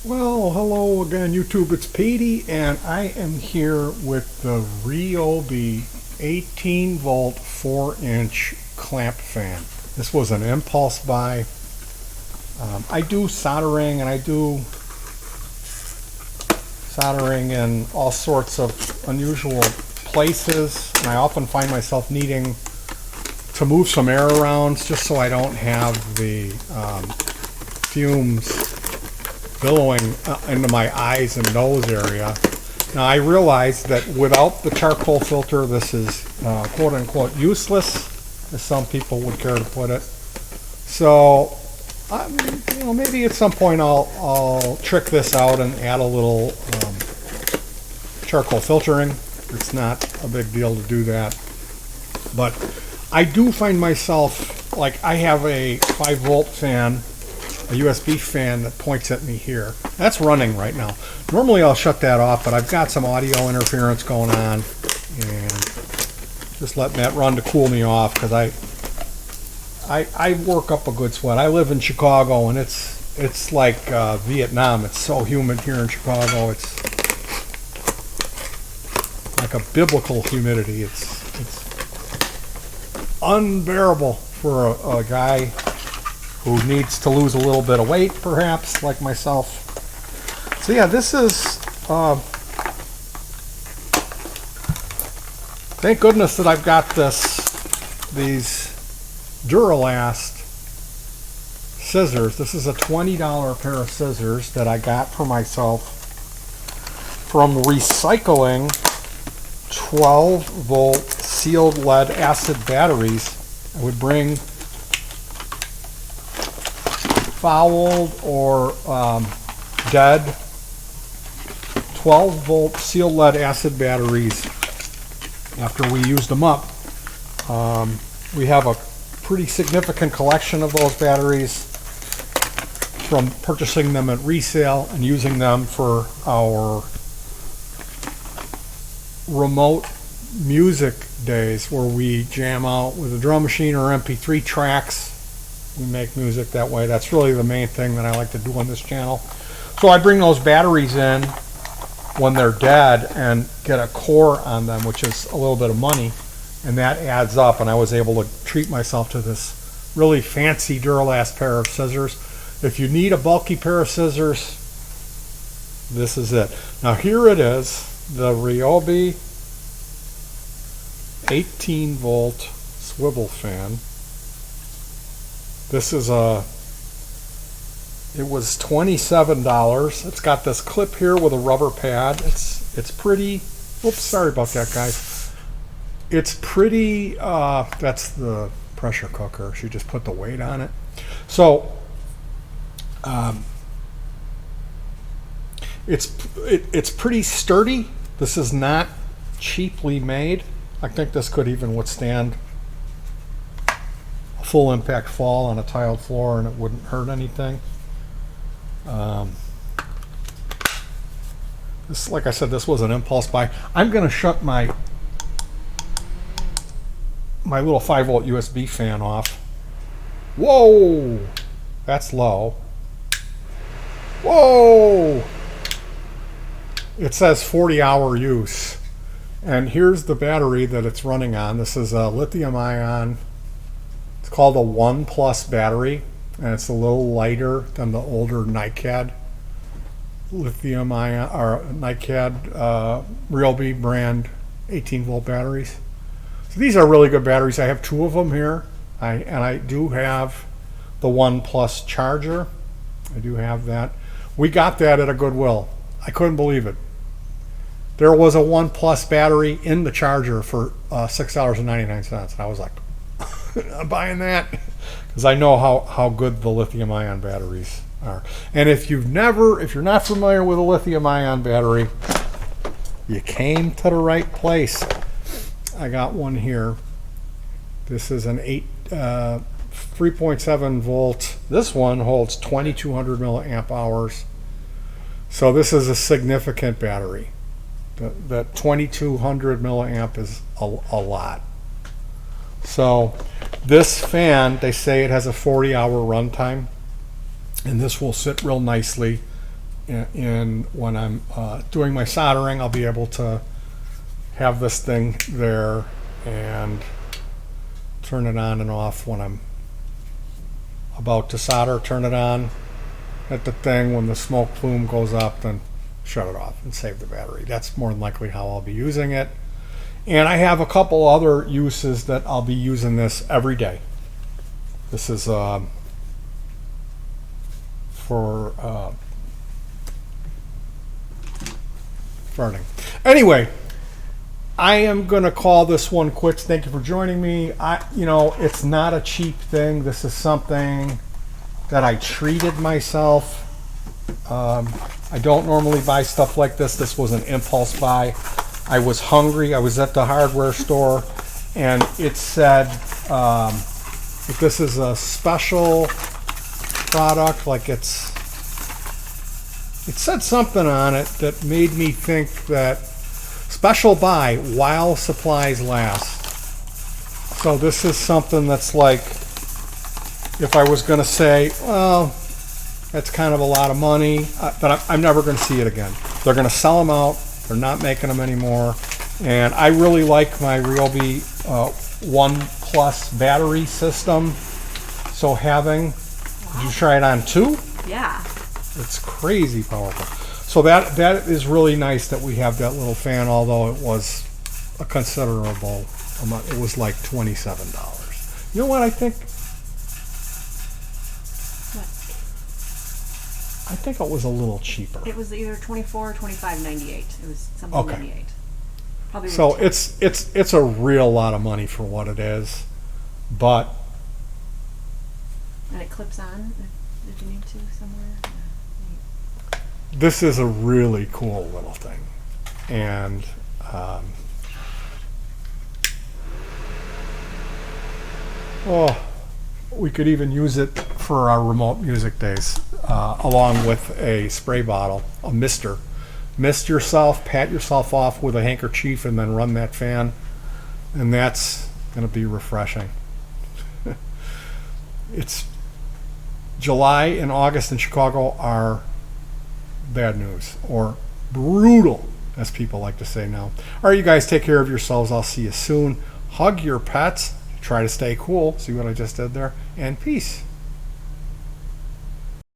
Well, hello again, YouTube. It's Petey, and I am here with the RYOBI 18 volt 4-inch clamp fan. This was an impulse buy. I do soldering, and I do soldering in all sorts of unusual places, and I often find myself needing to move some air around just so I don't have the fumes billowing into my eyes and nose area. Now I realize that without the charcoal filter, this is quote-unquote useless, as some people would care to put it. So, maybe at some point I'll trick this out and add a little charcoal filtering. It's not a big deal to do that, but I do find myself, like, I have a 5-volt fan, a USB fan that points at me here. That's running right now. Normally I'll shut that off, but I've got some audio interference going on, and just letting that run to cool me off, because I work up a good sweat. I live in Chicago, and it's like Vietnam. It's so humid here in Chicago. It's like a biblical humidity. It's unbearable for a guy who needs to lose a little bit of weight, perhaps, like myself. So yeah, this is, thank goodness that I've got these Duralast scissors. This is a $20 pair of scissors that I got for myself from recycling 12-volt sealed lead acid batteries. I would bring fouled or dead 12-volt sealed lead acid batteries after we used them up. We have a pretty significant collection of those batteries from purchasing them at resale and using them for our remote music days where we jam out with a drum machine or MP3 tracks. We make music that way. That's really the main thing that I like to do on this channel. So I bring those batteries in when they're dead and get a core on them, which is a little bit of money, and that adds up, and I was able to treat myself to this really fancy Duralast pair of scissors. If you need a bulky pair of scissors, this is it. Now here it is, the RYOBI 18 volt swivel fan. This is it was $27. It's got this clip here with a rubber pad. It's pretty, oops, sorry about that, guys. It's pretty, that's the pressure cooker. She just put the weight on it. So, it's pretty sturdy. This is not cheaply made. I think this could even withstand a full impact fall on a tiled floor, and it wouldn't hurt anything. This, like I said, this was an impulse buy. I'm going to shut my little 5-volt USB fan off. Whoa, that's low. Whoa, it says 40-hour use, and here's the battery that it's running on. This is a lithium ion. It's called a ONE+ battery, and it's a little lighter than the older NiCad lithium ion or NiCad RYOBI brand 18-volt batteries. So these are really good batteries. I have 2 of them here, and I do have the ONE+ charger. I do have that. We got that at a Goodwill. I couldn't believe it. There was a ONE+ battery in the charger for $6.99, and I was like, I'm buying that, because I know how good the lithium ion batteries are. And if you're not familiar with a lithium ion battery, you came to the right place. I got one here. This is an 3.7 volt. This one holds 2200 milliamp hours. So this is a significant battery. That 2200 milliamp is a lot. So this fan, they say it has a 40-hour runtime, and this will sit real nicely in when I'm doing my soldering, I'll be able to have this thing there and turn it on and off when I'm about to solder. Turn it on at the thing. When the smoke plume goes up, then shut it off and save the battery. That's more than likely how I'll be using it. And I have a couple other uses that I'll be using this every day. This is for burning. Anyway, I am going to call this one quits. Thank you for joining me. It's not a cheap thing. This is something that I treated myself. I don't normally buy stuff like this. This was an impulse buy. I was hungry. I was at the hardware store, and it said that this is a special product. Like it said something on it that made me think that special buy while supplies last. So this is something that's like, if I was going to say, well, that's kind of a lot of money, but I'm never going to see it again. They're going to sell them out. They're not making them anymore. And I really like my RYOBI ONE Plus battery system. So did you try it on too? Yeah. It's crazy powerful. So that is really nice that we have that little fan, although it was a considerable amount. It was like $27. You know what I think? What? I think it was a little cheaper. It was either $24 or $25.98. It was something Okay. 98. Probably. So it's a real lot of money for what it is, but And it clips on if you need to somewhere. this is a really cool little thing, and we could even use it for our remote music days, along with a spray bottle, a mister. Mist yourself, pat yourself off with a handkerchief, and then run that fan, and that's going to be refreshing. It's July and August in Chicago are bad news, or brutal, as people like to say now. All right, you guys take care of yourselves. I'll see you soon. Hug your pets. Try to stay cool. See what I just did there? And peace.